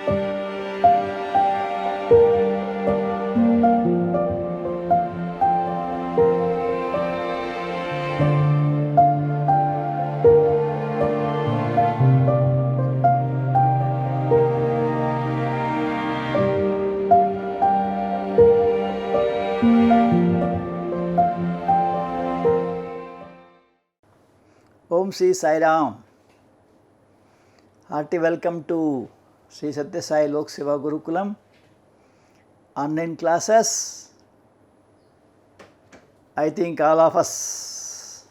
Om Sri Sai Ram. Hearty welcome to Sri Satya Sai Lok Seva Gurukulam online classes. I think all of us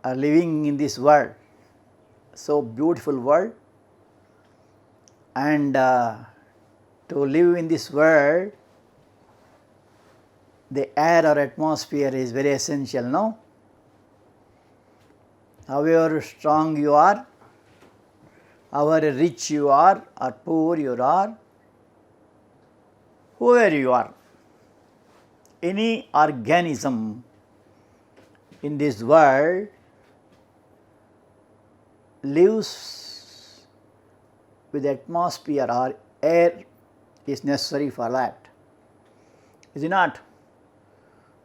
are living in this world, so beautiful world, and to live in this world, the air or atmosphere is very essential, no? However strong you are, however rich you are or poor you are, whoever you are, any organism in this world lives with atmosphere or air is necessary for that, is it not?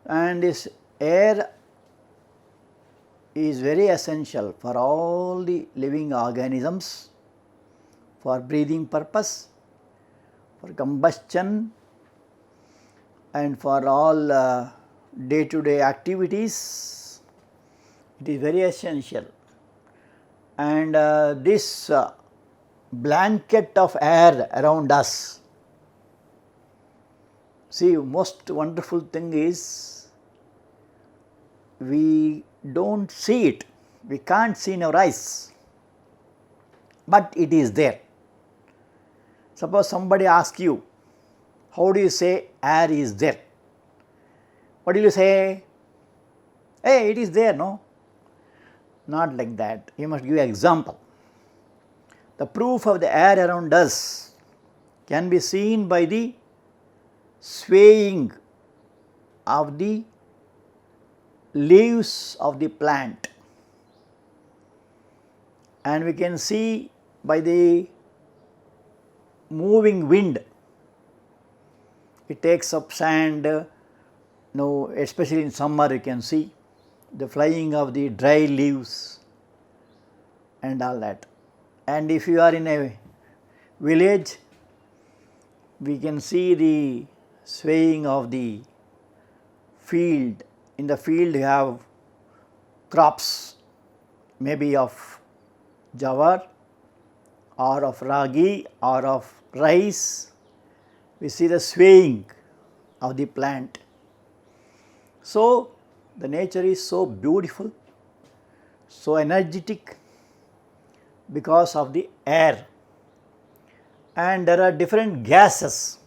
And this air is very essential for all the living organisms, for breathing purpose, for combustion, and for all day-to-day activities. It is very essential. And this blanket of air around us, see, most wonderful thing is we don't see it, we can't see in our eyes, but it is there. Suppose somebody asks you, how do you say air is there? What will you say? Hey, it is there, no? Not like that. You must give an example. The proof of the air around us can be seen by the swaying of the leaves of the plant, and we can see by the moving wind. It takes up sand, especially in summer you can see the flying of the dry leaves and all that. And if you are in a village, we can see the swaying of the field. In the field you have crops, maybe of jawar or of ragi or of rice. We see the swaying of the plant. So, the nature is so beautiful, so energetic because of the air, and there are different gases.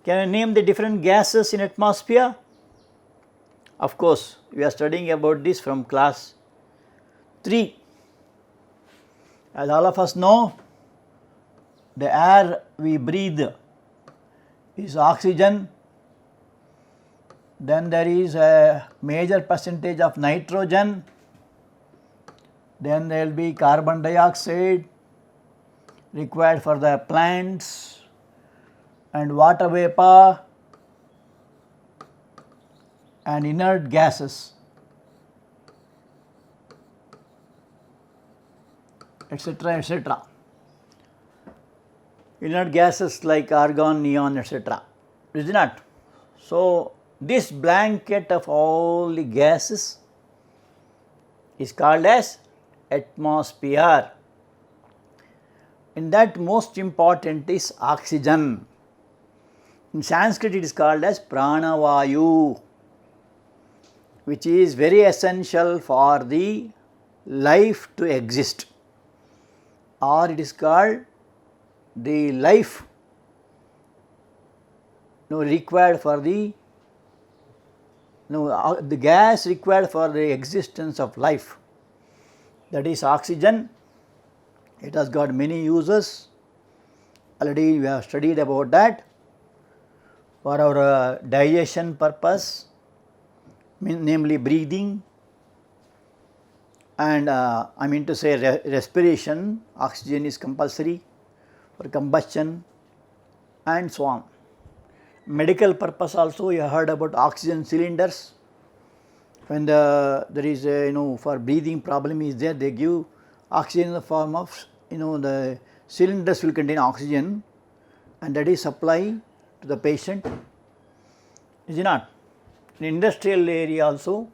Can I name the different gases in atmosphere? Of course, we are studying about this from class 3. As all of us know, the air we breathe is oxygen, then there is a major percentage of nitrogen, then there will be carbon dioxide required for the plants, and water vapor and inert gases, etc., etc. Inert gases like argon, neon, etc. Is it not? So, this blanket of all the gases is called as atmosphere. In that, most important is oxygen. In Sanskrit it is called as pranavayu, which is very essential for the life to exist, or it is called the life required for the gas required for the existence of life, that is oxygen. It has got many uses, already we have studied about that. For our digestion purpose, namely breathing, and I mean to say respiration, oxygen is compulsory. for combustion and so on. Medical purpose also, you heard about oxygen cylinders. When there is a, for breathing problem is there, they give oxygen in the form of, the cylinders will contain oxygen and that is supply to the patient, is it not? In industrial area also,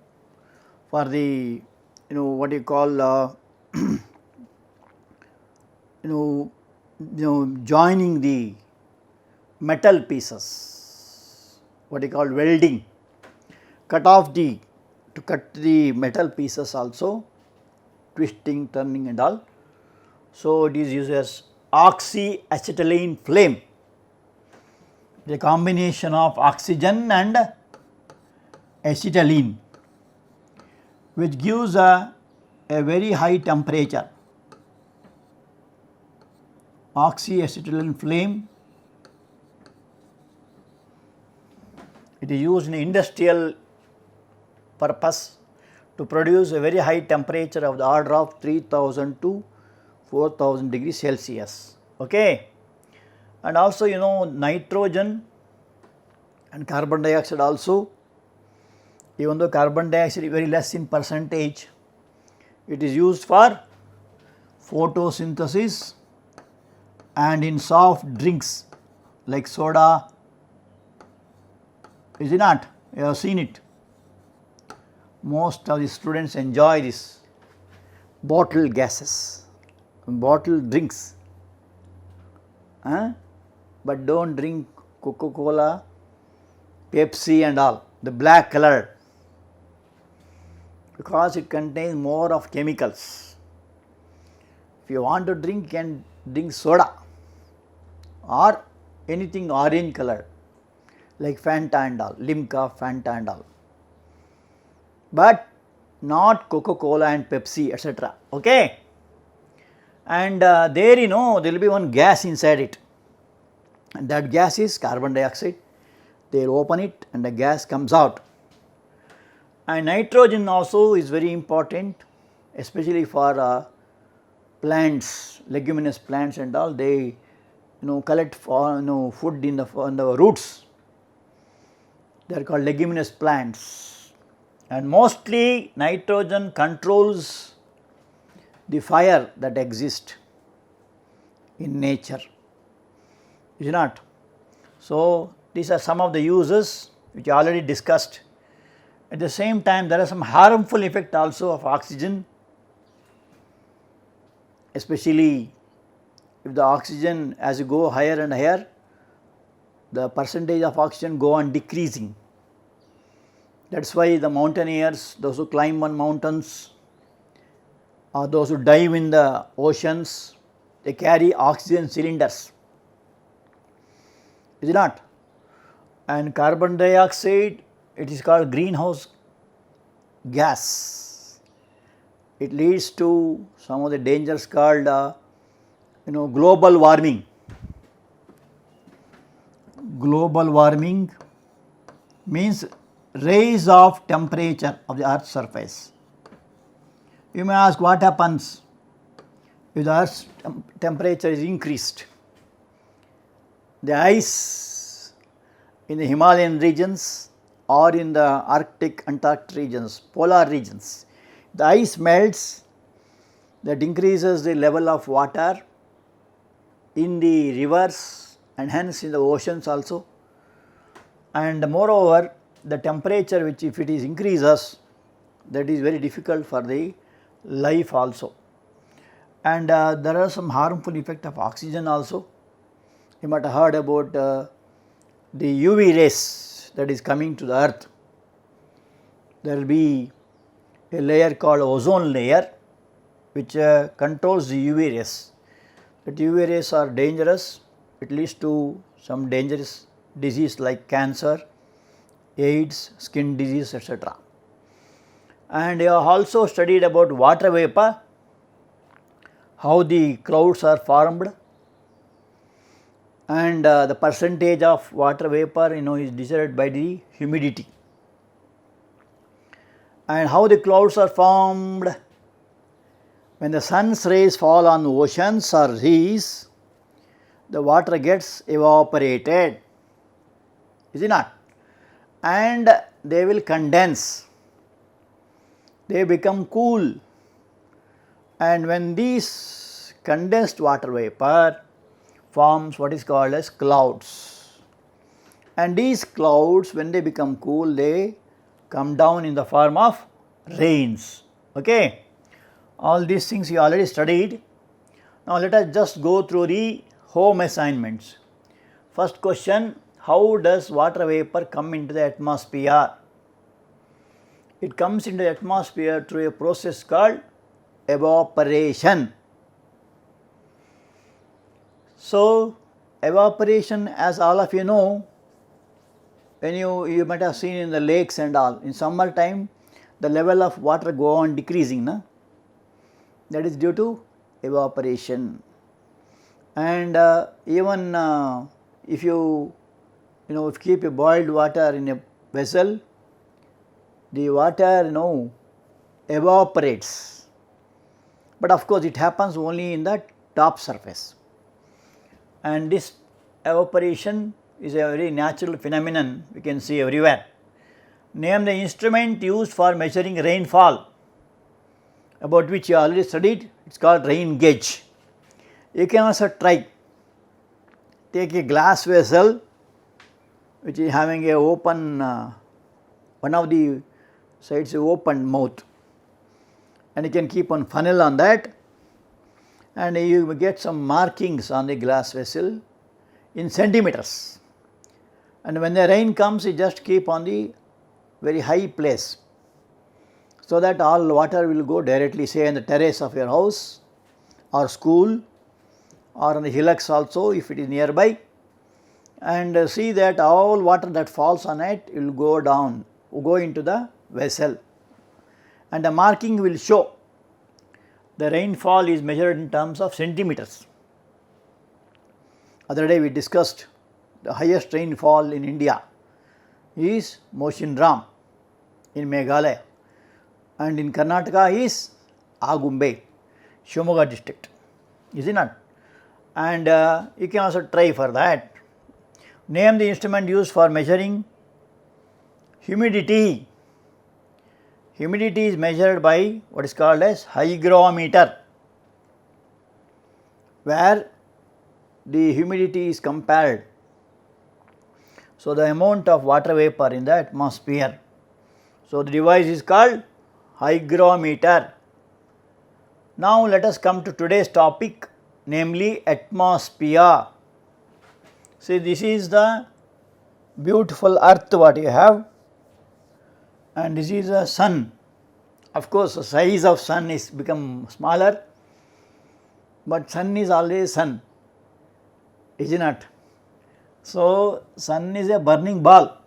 for the what you call joining the metal pieces, what you call welding, to cut the metal pieces also, twisting, turning and all. So, it is used as oxyacetylene flame, the combination of oxygen and acetylene, which gives a very high temperature. Oxyacetylene flame, it is used in industrial purpose to produce a very high temperature of the order of 3000 to 4000 degrees Celsius. Okay. And also nitrogen and carbon dioxide also, even though carbon dioxide is very less in percentage, it is used for photosynthesis and in soft drinks like soda, is it not? You have seen it. Most of the students enjoy this bottle gases, bottle drinks, but do not drink Coca-Cola, Pepsi and all, the black color, because it contains more of chemicals. If you want to drink, you can drink soda or anything orange color like Fanta and all, Limca, Fanta and all, but not Coca-Cola and Pepsi, etc. Okay. And there there will be one gas inside it, and that gas is carbon dioxide. They open it and the gas comes out. And nitrogen also is very important, especially for plants, leguminous plants and all. They collect for food in the roots. They are called leguminous plants, and mostly nitrogen controls the fire that exists in nature, is it not? So, these are some of the uses which I already discussed. At the same time, there are some harmful effect also of oxygen, especially if the oxygen, as you go higher and higher, the percentage of oxygen go on decreasing. That is why the mountaineers, those who climb on mountains or those who dive in the oceans, they carry oxygen cylinders, is it not? And carbon dioxide, it is called greenhouse gas. It leads to some of the dangers called global warming. Global warming means rise of temperature of the earth's surface. You may ask, what happens if the earth's temperature is increased? The ice in the Himalayan regions or in the Arctic, Antarctic regions, polar regions, the ice melts, that increases the level of water in the rivers and hence in the oceans also. And moreover, the temperature which if it is increases, that is very difficult for the life also. And there are some harmful effect of oxygen also. You might have heard about the UV rays that is coming to the earth. There will be a layer called ozone layer which controls the UV rays. That UV rays are dangerous. It leads to some dangerous disease like cancer, AIDS, skin disease, etc. And you have also studied about water vapor, how the clouds are formed, and the percentage of water vapor is decided by the humidity, and how the clouds are formed. When the sun's rays fall on oceans or seas, the water gets evaporated, is it not? And they will condense, they become cool, and when these condensed water vapor forms what is called as clouds, and these clouds when they become cool they come down in the form of rains. Okay. All these things you already studied. Now let us just go through the home assignments. First question, how does water vapor come into the atmosphere? It comes into the atmosphere through a process called evaporation. So evaporation, as all of you know, when you might have seen in the lakes and all, in summer time the level of water go on decreasing, na? That is due to evaporation. And even if you keep a boiled water in a vessel, the water evaporates, but of course it happens only in the top surface, and this evaporation is a very natural phenomenon we can see everywhere. Name the instrument used for measuring rainfall, about which you already studied. It is called rain gauge. You can also try, take a glass vessel which is having a open, one of the sides open mouth, and you can keep one funnel on that, and you will get some markings on the glass vessel in centimeters, and when the rain comes you just keep on the very high place, so that all water will go directly, say in the terrace of your house or school or on the hillocks also if it is nearby, and see that all water that falls on it will go down, go into the vessel, and the marking will show. The rainfall is measured in terms of centimeters. Other day we discussed the highest rainfall in India is Moshinram in Meghalaya, and in Karnataka is Agumbe, Shimoga district, is it not? And you can also try for that. Name the instrument used for measuring humidity. Humidity is measured by what is called as hygrometer, where the humidity is compared. So the amount of water vapor in the atmosphere. So the device is called hygrometer. Now let us come to today's topic, namely atmosphere. See, this is the beautiful earth what you have, and this is the sun. Of course the size of sun is become smaller, but sun is always sun, is it not? So sun is a burning ball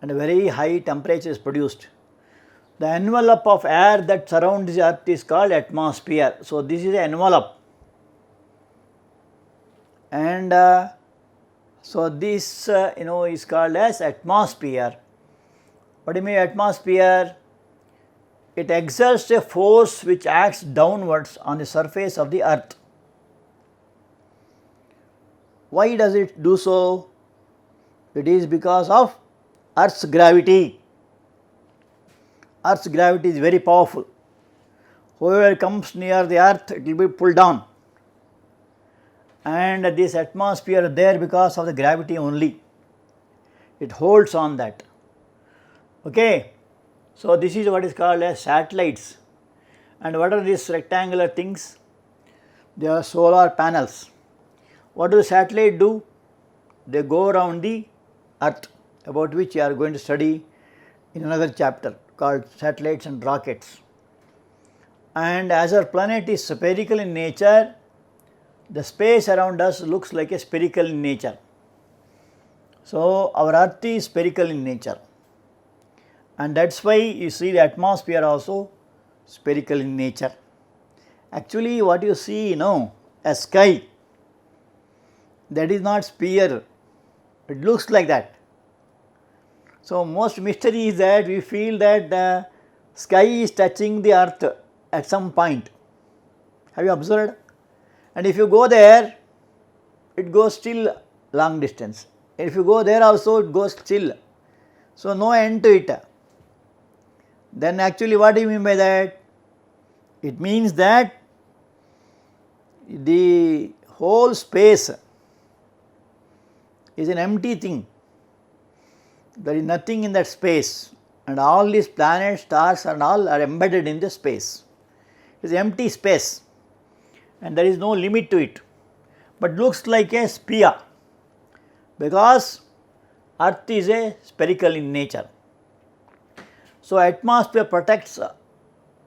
and a very high temperature is produced. The envelope of air that surrounds the earth is called atmosphere. So this is an envelope, and so this is called as atmosphere. What do you mean atmosphere? It exerts a force which acts downwards on the surface of the earth. Why does it do so? It is because of earth's gravity. Earth's gravity is very powerful. Whoever comes near the earth, it will be pulled down, and this atmosphere is there because of the gravity only. It holds on that. Okay. So this is what is called as satellites. And what are these rectangular things? They are solar panels. What do the satellite do? They go around the earth, about which you are going to study in another chapter called satellites and rockets. And as our planet is spherical in nature, the space around us looks like a spherical in nature. So our earth is spherical in nature, and that is why you see the atmosphere also spherical in nature. Actually what you see, a sky, that is not sphere, it looks like that. So most mystery is that we feel that the sky is touching the earth at some point. Have you observed? And if you go there, it goes still long distance. If you go there also it goes still. So, no end to it. Then actually what do you mean by that? It means that the whole space is an empty thing. There is nothing in that space, and all these planets, stars and all are embedded in the space. It is empty space and there is no limit to it, but looks like a sphere because earth is a spherical in nature. So, atmosphere protects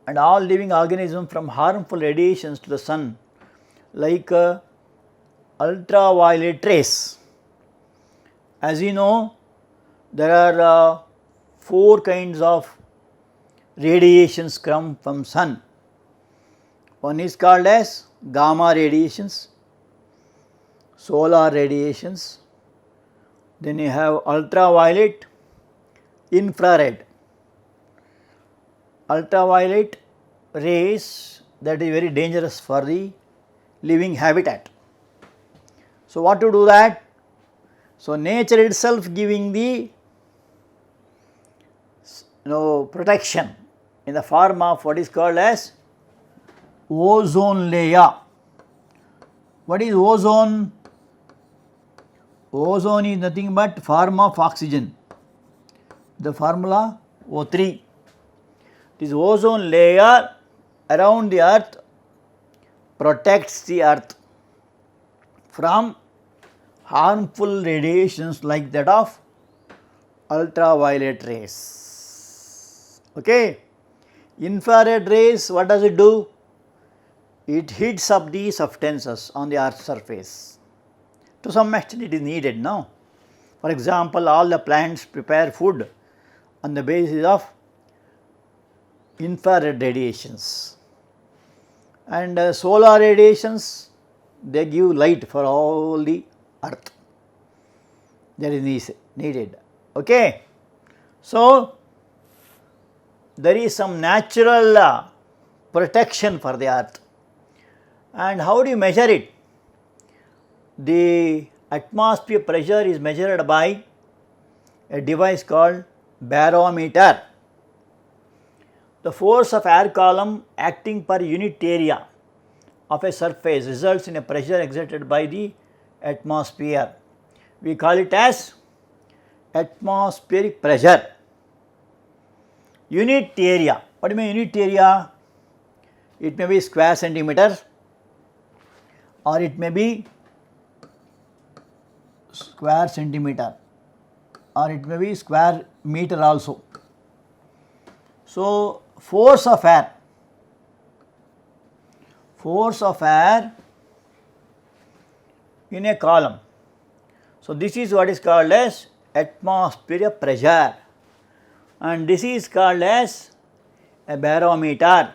and all living organisms from harmful radiations to the sun like ultraviolet rays. As you know, there are 4 kinds of radiations come from sun. One is called as gamma radiations, solar radiations, then you have ultraviolet, infrared. Ultraviolet rays, that is very dangerous for the living habitat. So, what to do that? So, nature itself giving the protection in the form of what is called as ozone layer. What is ozone? Ozone is nothing but form of oxygen, the formula O3. This ozone layer around the earth protects the earth from harmful radiations like that of ultraviolet rays. Okay. Infrared rays, what does it do? It heats up the substances on the earth's surface. To some extent it is needed now. For example, all the plants prepare food on the basis of infrared radiations, and solar radiations, they give light for all the earth, that is needed. Okay. So, there is some natural protection for the earth, and how do you measure it? The atmosphere pressure is measured by a device called barometer. The force of air column acting per unit area of a surface results in a pressure exerted by the atmosphere. We call it as atmospheric pressure. Unit area, what do you mean unit area? It may be square centimeter or it may be square centimeter or it may be square meter also. So, force of air in a column. So, this is what is called as atmospheric pressure, and this is called as a barometer.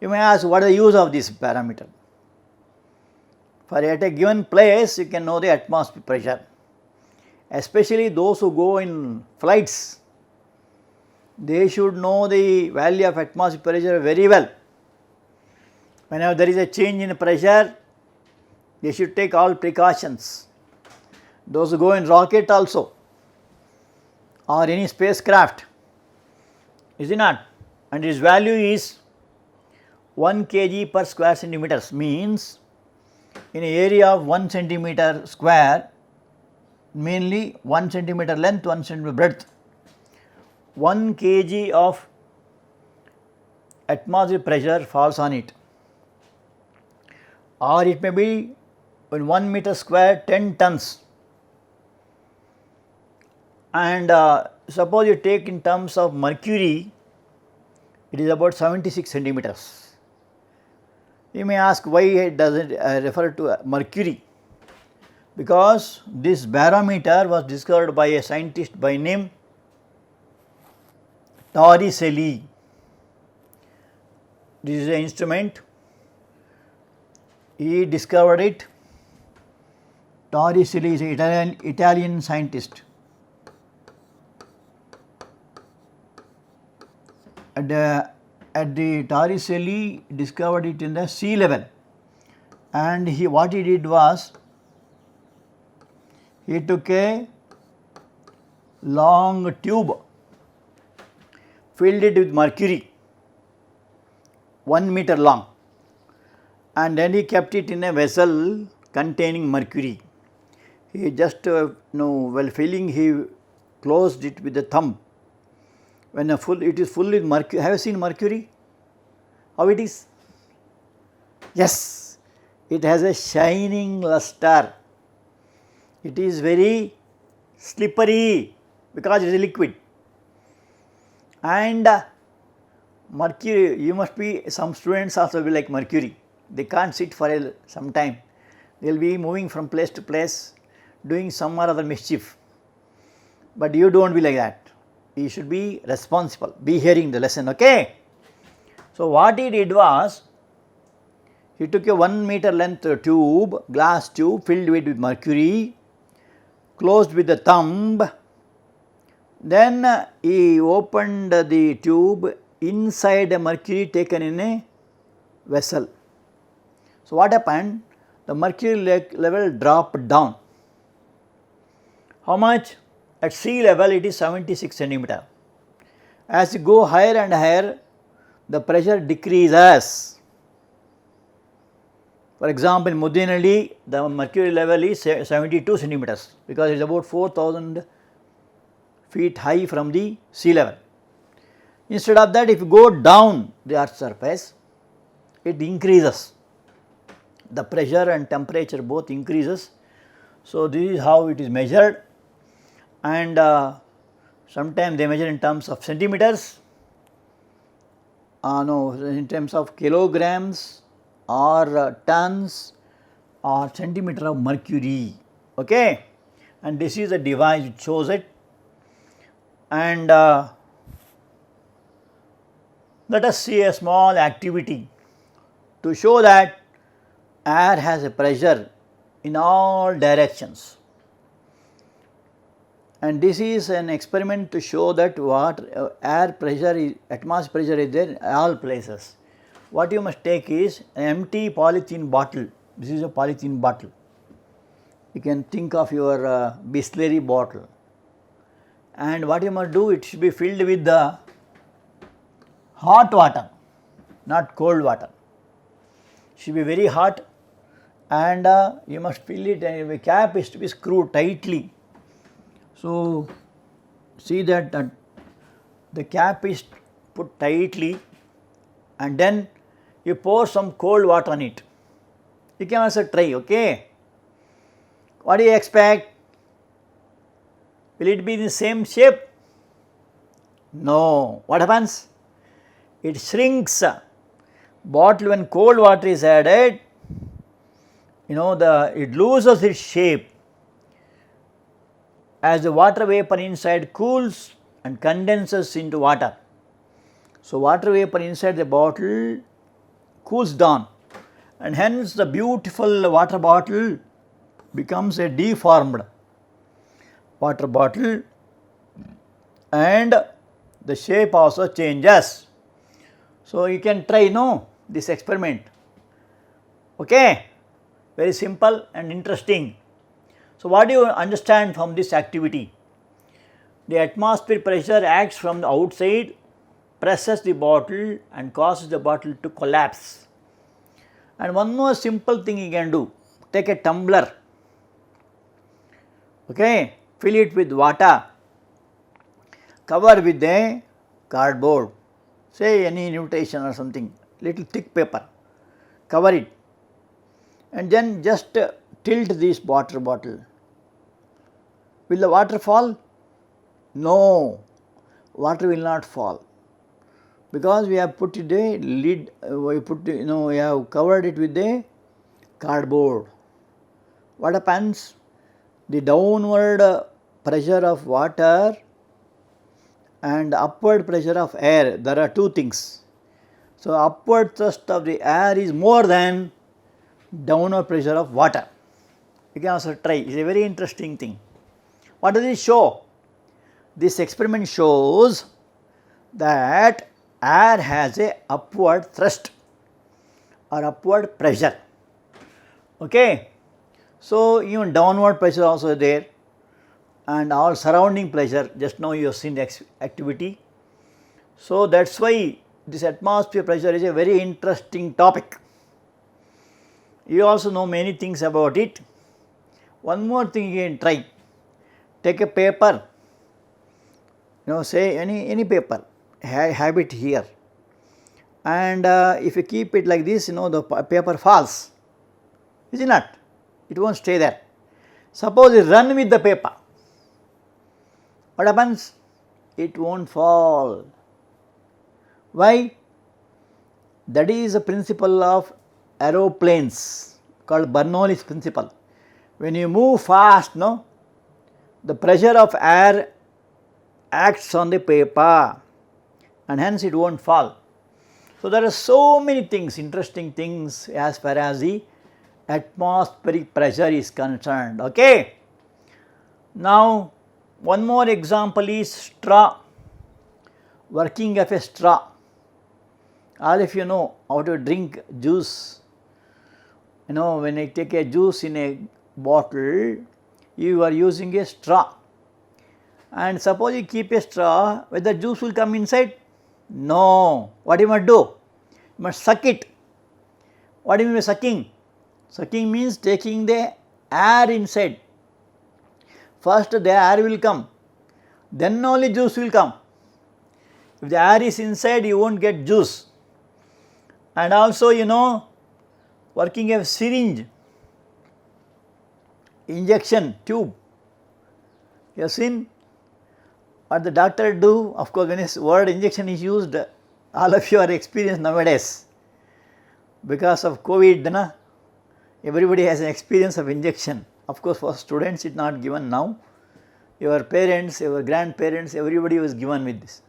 You may ask, what is the use of this barometer? For at a given place you can know the atmospheric pressure, especially those who go in flights. They should know the value of atmospheric pressure very well. Whenever there is a change in pressure, they should take all precautions. Those who go in rocket also or any spacecraft, is it not? And its value is 1 kg per square centimeters, means in an area of 1 centimeter square, mainly 1 centimeter length, 1 centimeter breadth, 1 kg of atmospheric pressure falls on it, or it may be in 1 meter square 10 tons, and suppose you take in terms of mercury, it is about 76 centimeters. You may ask, why does it refer to mercury? Because this barometer was discovered by a scientist by name Torricelli. This is an instrument, he discovered it. Torricelli is an Italian scientist. At the Torricelli discovered it in the sea level, and what he did was, He took a long tube, filled it with mercury, 1 meter long, and then he kept it in a vessel containing mercury. He just while filling, he closed it with the thumb. When it is full with mercury, have you seen mercury? How it is? Yes, it has a shining luster. It is very slippery because it is a liquid. And mercury, you must be, some students also will like mercury. They can't sit for some time. They will be moving from place to place, doing some or other mischief. But you don't be like that. You should be responsible, be hearing the lesson, okay? So what he did was, he took a 1 meter length tube, glass tube filled with mercury, closed with the thumb. Then he opened the tube inside a mercury taken in a vessel. So what happened? The mercury level dropped down. How much? At sea level it is 76 centimeter. As you go higher and higher, the pressure decreases. For example, in Mudinalli, the mercury level is 72 centimeters because it is about 4,000 feet high from the sea level. Instead of that, if you go down the earth's surface, it increases. The pressure and temperature both increases. So this is how it is measured, and sometimes they measure in terms of centimeters, in terms of kilograms or tons or centimeter of mercury, okay. And this is the device which shows it. And let us see a small activity to show that air has a pressure in all directions. And this is an experiment to show that air pressure is, atmospheric pressure is there in all places. What you must take is an empty polythene bottle. This is a polythene bottle. You can think of your Bisleri bottle. And what you must do, it should be filled with the hot water, not cold water. It should be very hot, and you must fill it, and the cap is to be screwed tightly. So see that the cap is put tightly, and then you pour some cold water on it. You can also try, okay. What do you expect? Will it be in the same shape? No. What happens? It shrinks. Bottle, when cold water is added, it loses its shape as the water vapor inside cools and condenses into water. So water vapor inside the bottle cools down, and hence the beautiful water bottle becomes a deformed water bottle, and the shape also changes. So you can try this experiment, okay. Very simple and interesting. So what do you understand from this activity? The atmospheric pressure acts from the outside, presses the bottle and causes the bottle to collapse. And one more simple thing you can do, take a tumbler, okay, fill it with water, cover with a cardboard, say any invitation or something, little thick paper, cover it, and then just tilt this water bottle. Will the water fall? No, water will not fall, because we have put it a lid, we have covered it with a cardboard. What happens? The downward pressure of water and upward pressure of air, there are two things. So upward thrust of the air is more than downward pressure of water. You can also try, it is a very interesting thing. What does it show? This experiment shows that air has a upward thrust or upward pressure, okay. So even downward pressure also there. and all surrounding pressure. Just now you have seen the activity. So, that is why this atmosphere pressure is a very interesting topic. You also know many things about it. One more thing you can try. Take a paper, say any paper, have it here, and if you keep it like this, the paper falls, is it not? It will not stay there. Suppose you run with the paper, what happens? It will not fall. Why? That is the principle of aeroplanes called Bernoulli's principle. When you move fast, the pressure of air acts on the paper and hence it will not fall. So, there are so many things, interesting things as far as the atmospheric pressure is concerned. Okay. Now, one more example is straw, working of a straw. All of you know how to drink juice. When I take a juice in a bottle, you are using a straw, and suppose you keep a straw, whether juice will come inside? No. What you must do? You must suck it. What do you mean by sucking? Sucking means taking the air inside. First the air will come, then only juice will come. If the air is inside, you will not get juice. And also working a syringe, injection tube. You have seen what the doctor do? Of course, when this word injection is used, all of you are experienced nowadays. Because of COVID, everybody has an experience of injection. Of course, for students it is not given now. Your parents, your grandparents, everybody was given with this.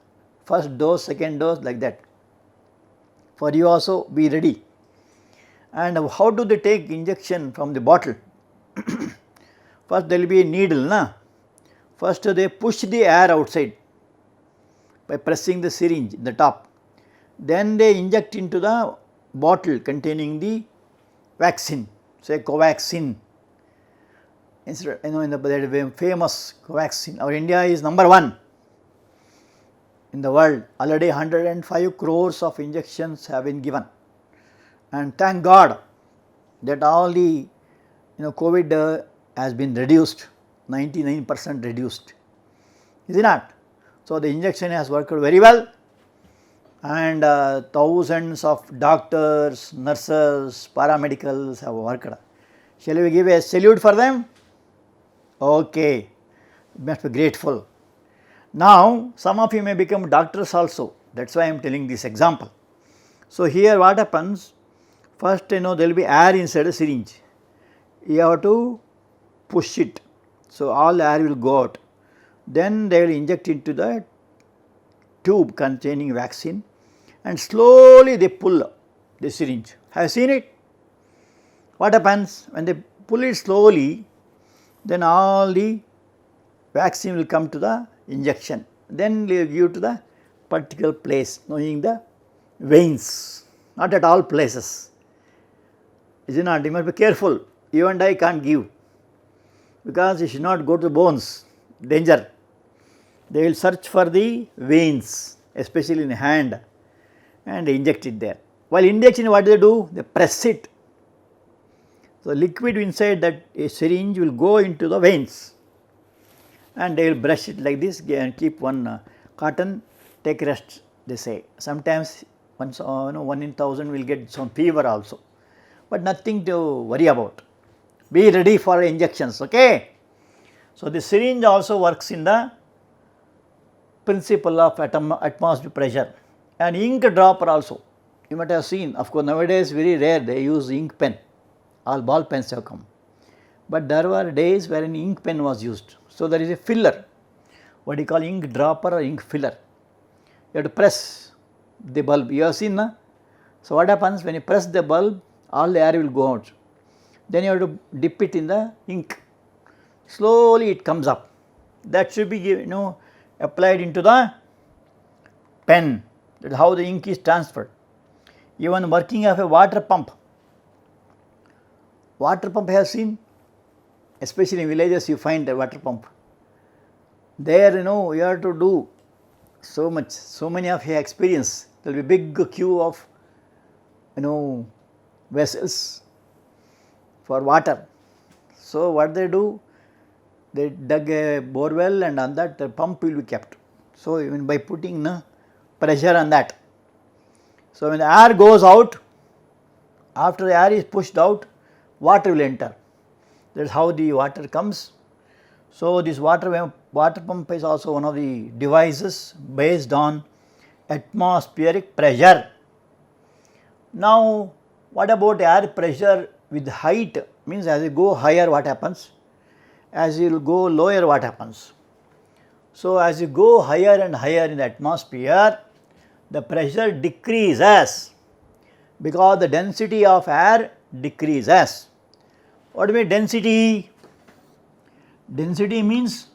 First dose, second dose, like that. For you also, be ready. And how do they take injection from the bottle? First there will be a needle. First they push the air outside by pressing the syringe in the top. Then they inject into the bottle containing the vaccine, say Covaxin. Instead, in the famous Covaxin, our India is number 1 in the world. Already 105 crores of injections have been given, and thank God that all the COVID has been reduced, 99% reduced, is it not? So, the injection has worked very well, and thousands of doctors, nurses, paramedicals have worked. Shall we give a salute for them? Okay, you must be grateful. Now, some of you may become doctors also, that is why I am telling this example. So, here what happens? First there will be air inside the syringe, you have to push it. So, all air will go out, then they will inject into the tube containing vaccine, and slowly they pull the syringe. Have you seen it? What happens? When they pull it slowly, then all the vaccine will come to the injection, then they will give to the particular place, knowing the veins, not at all places. Is it not? You must be careful. You and I can't give, because it should not go to the bones, danger. They will search for the veins, especially in the hand, and inject it there. While injection, what do? They press it. So, liquid inside that a syringe will go into the veins, and they will brush it like this and keep one cotton, take rest, they say. Sometimes once, 1 in 1000 will get some fever also, but nothing to worry about. Be ready for injections, okay. So, the syringe also works in the principle of atmosphere pressure, and ink dropper also. You might have seen, of course, nowadays very rare they use ink pen, all ball pens have come, but there were days where an ink pen was used. So, there is a filler, what you call ink dropper or ink filler. You have to press the bulb, you have seen, na? So, what happens when you press the bulb, all the air will go out, then you have to dip it in the ink, slowly it comes up. That should be applied into the pen. That is how the ink is transferred. Even working of a water pump I have seen, especially in villages you find a water pump. There you have to do so much, so many of your experience. There will be big queue of vessels for water. So what they do, they dug a borewell and on that the pump will be kept. So even by putting pressure on that. So when the air goes out, after the air is pushed out, water will enter. That is how the water comes. So this water pump is also one of the devices based on atmospheric pressure. Now what about air pressure with height? Means as you go higher what happens? As you go lower what happens? So as you go higher and higher in the atmosphere, the pressure decreases because the density of air decreases. What do you mean density? Density means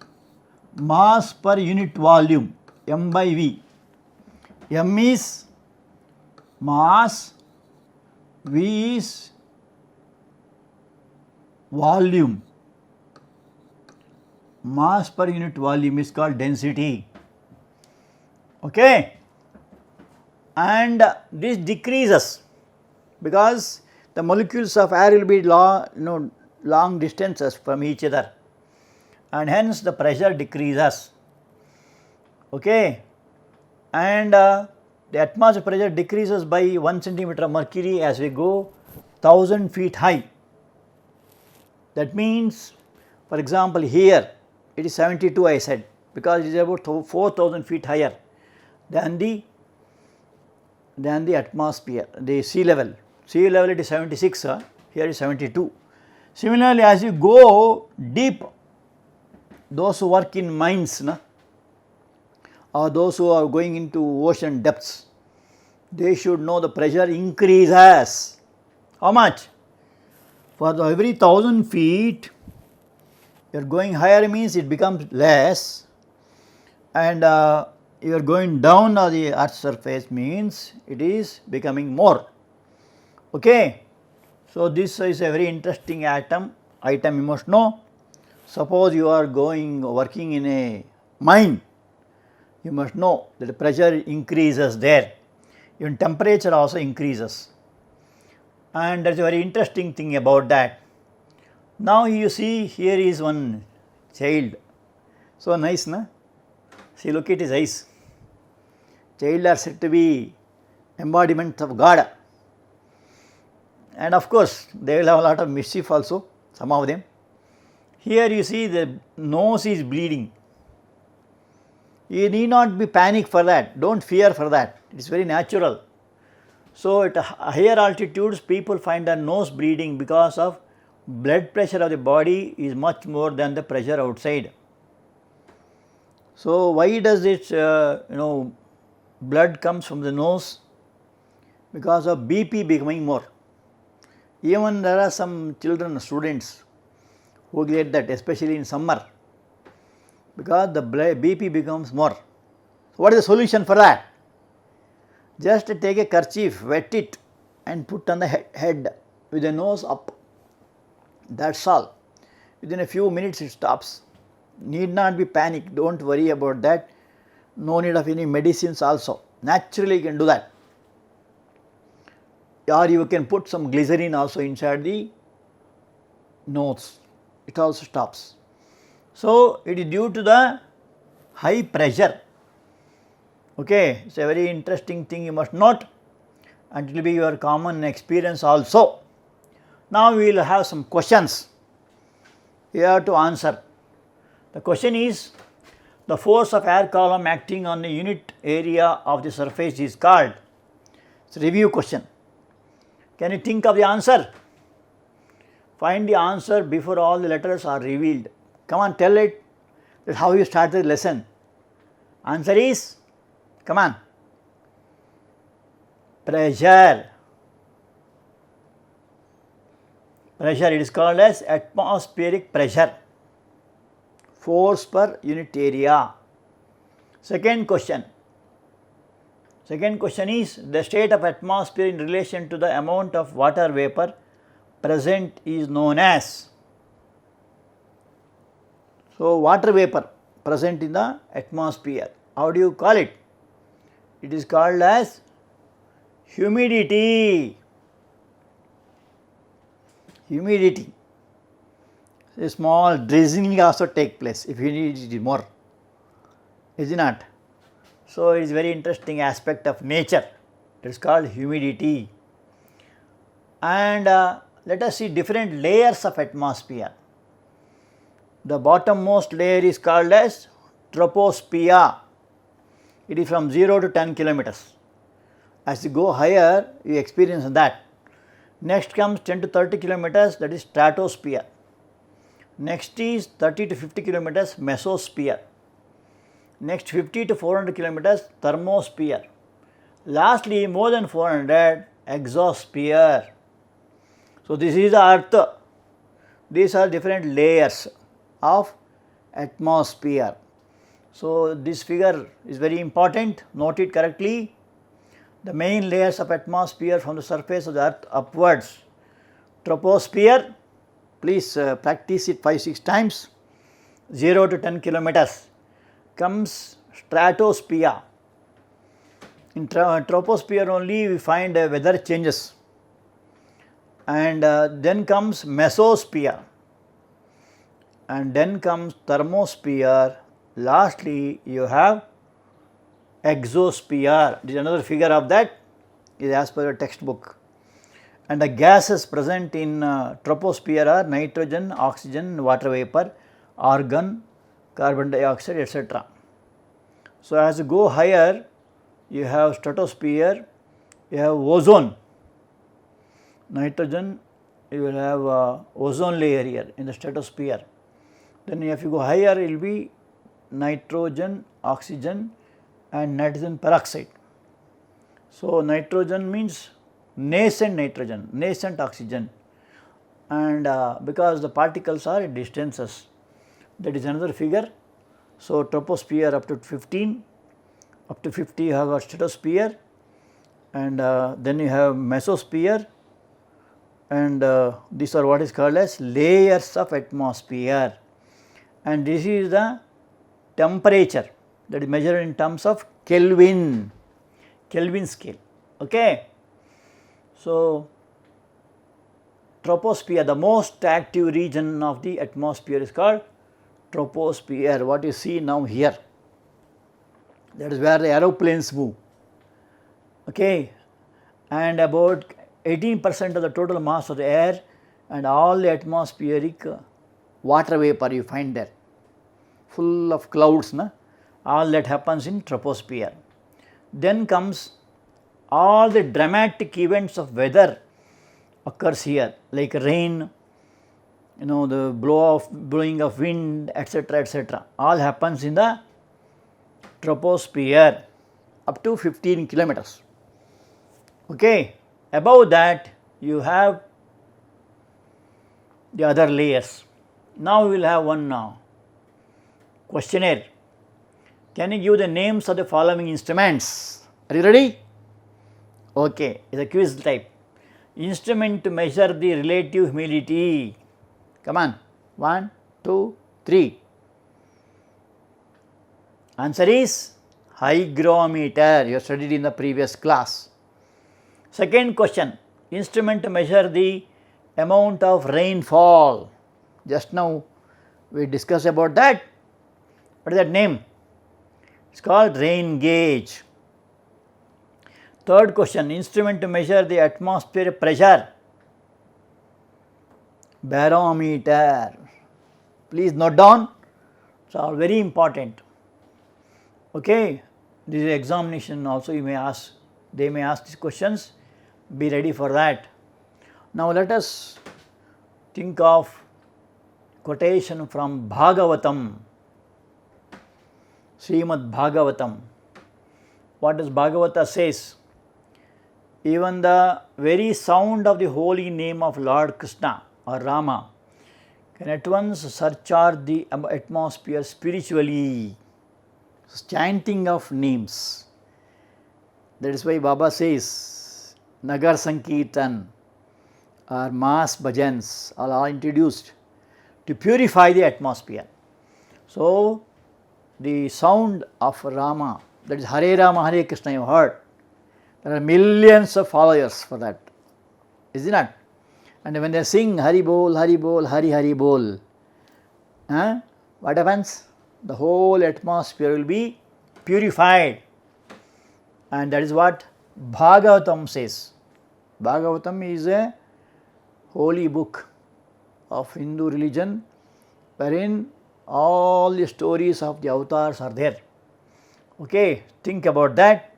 mass per unit volume, m by v. M is mass, v is volume. Mass per unit volume is called density. Okay, and this decreases because the molecules of air will be long distances from each other, and hence the pressure decreases. Okay, and the atmospheric pressure decreases by 1 centimeter of mercury as we go 1000 feet high. That means, for example, here it is 72 I said, because it is about 4000 feet higher than the atmosphere, the sea level. Sea level it is 76, here is 72. Similarly, as you go deep, those who work in mines or those who are going into ocean depths, they should know the pressure increases. How much? For every 1000 feet, you are going higher means it becomes less, and you are going down on the earth's surface means it is becoming more. Okay. So this is a very interesting item you must know. Suppose you are working in a mine, you must know that the pressure increases there, even temperature also increases, and there is a very interesting thing about that. Now you see here is one child, so nice see, look at his eyes. Child are said to be embodiments of God, and of course they will have a lot of mischief also, some of them. Here you see the nose is bleeding. You need not be panic for that, do not fear for that, it is very natural. So at higher altitudes people find their nose bleeding because of blood pressure of the body is much more than the pressure outside. So why does it blood comes from the nose? Because of BP becoming more. Even there are some children, students who get that, especially in summer, because the BP becomes more. So what is the solution for that? Just take a kerchief, wet it and put on the head with the nose up. That is all. Within a few minutes it stops. Need not be panic, do not worry about that. No need of any medicines also. Naturally you can do that. Or you can put some glycerin also inside the nose. It also stops. So it is due to the high pressure. Okay, it is a very interesting thing you must note, and it will be your common experience also. Now we will have some questions you have to answer. The question is, the force of air column acting on the unit area of the surface is called. It is a review question. Can you think of the answer? Find the answer before all the letters are revealed. Come on, tell it. That is how you start the lesson. Answer is, come on, pressure. Pressure, it is called as atmospheric pressure, force per unit area. Second question is, the state of atmosphere in relation to the amount of water vapor present is known as. So water vapor present in the atmosphere. How do you call it? It is called as humidity. Humidity. A small drizzling also take place if humidity is more, is it not? So, it is very interesting aspect of nature. It is called humidity. And let us see different layers of atmosphere. The bottommost layer is called as troposphere. It is from 0 to 10 kilometers. As you go higher, you experience that. Next comes 10 to 30 kilometers, that is stratosphere. Next is 30 to 50 kilometers, mesosphere. Next 50 to 400 kilometers, thermosphere. Lastly, more than 400, exosphere. So, this is the earth. These are different layers of atmosphere. So, this figure is very important, note it correctly. The main layers of atmosphere from the surface of the earth upwards. Troposphere, please practice it 5-6 times, 0 to 10 kilometers. Comes stratosphere. In troposphere only we find weather changes, and then comes mesosphere, and then comes thermosphere. Lastly, you have exosphere. This is another figure of that, is as per your textbook. And the gases present in troposphere are nitrogen, oxygen, water vapor, argon, carbon dioxide, etc. So, as you go higher, you have stratosphere, you have ozone, nitrogen, you will have ozone layer here in the stratosphere. Then if you go higher, it will be nitrogen, oxygen and nitrogen peroxide. So, nitrogen means nascent nitrogen, nascent oxygen, and because the particles are at distances, that is another figure. So, troposphere up to 15, up to 50 you have a stratosphere, and then you have mesosphere, and these are what is called as layers of atmosphere, and this is the temperature that is measured in terms of Kelvin, Kelvin scale. Okay. So, troposphere, the most active region of the atmosphere is called troposphere, what you see now here, that is where the aeroplanes move, okay, and about 18% of the total mass of the air and all the atmospheric water vapor you find there, full of clouds, all that happens in troposphere. Then comes all the dramatic events of weather occurs here, like rain, the blowing of wind, etc., etc., all happens in the troposphere up to 15 kilometers. Okay. Above that you have the other layers. Now we will have one questionnaire. Can you give the names of the following instruments? Are you ready? Okay, it is a quiz type. Instrument to measure the relative humidity. Come on, 1, 2, 3. Answer is hygrometer. You have studied in the previous class. Second question, instrument to measure the amount of rainfall. Just now we discussed about that. What is that name? It is called rain gauge. Third question, instrument to measure the atmospheric pressure. Barometer. Please note down, it's all very important. Okay, this is examination also, you may ask, they may ask these questions, be ready for that. Now let us think of quotation from Bhagavatam, Srimad Bhagavatam. What does Bhagavata says? Even the very sound of the holy name of Lord Krishna or Rama can at once surcharge the atmosphere spiritually. Chanting of names. That is why Baba says Nagar Sankirtan or mass bhajans are all introduced to purify the atmosphere. So, the sound of Rama, that is Hare Rama, Hare Krishna, you have heard. There are millions of followers for that, is it not? And when they sing Hari Bol, Hari Bol, Hari Hari Bol, what happens? The whole atmosphere will be purified. And that is what Bhagavatam says. Bhagavatam is a holy book of Hindu religion wherein all the stories of the avatars are there. Okay, think about that.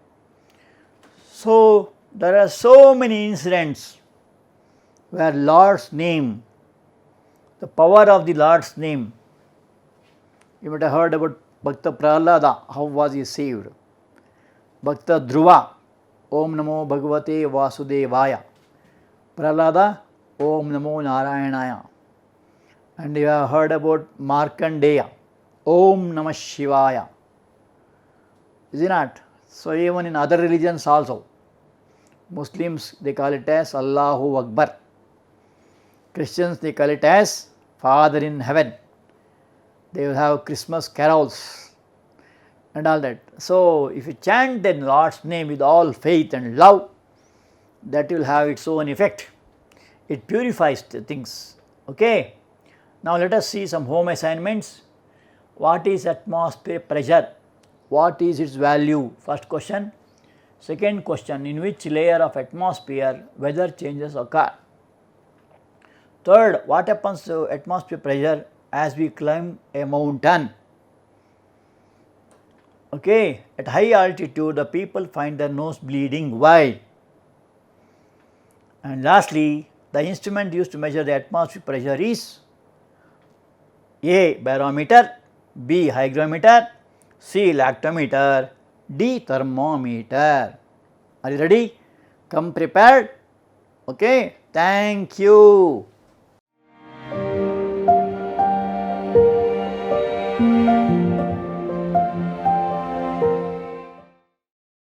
So, there are so many incidents where Lord's name, the power of the Lord's name, you might have heard about Bhakta Prahlada, how was he saved? Bhakta Dhruva, Om Namo Bhagavate Vasudevaya. Prahlada, Om Namo Narayanaya. And you have heard about Markandeya, Om Namah Shivaya. Is it not? So, even in other religions also, Muslims they call it as Allahu Akbar. Christians they call it as Father in Heaven. They will have Christmas carols and all that. So, if you chant the Lord's name with all faith and love, that will have its own effect. It purifies the things. Okay. Now, let us see some home assignments. What is atmosphere pressure? What is its value? First question. Second question, in which layer of atmosphere weather changes occur? Third, what happens to atmosphere pressure as we climb a mountain? Okay, at high altitude the people find their nose bleeding. Why? And lastly, the instrument used to measure the atmosphere pressure is A. Barometer, B. Hygrometer, C. Lactometer, D. Thermometer. Are you ready? Come prepared. Okay. Thank you.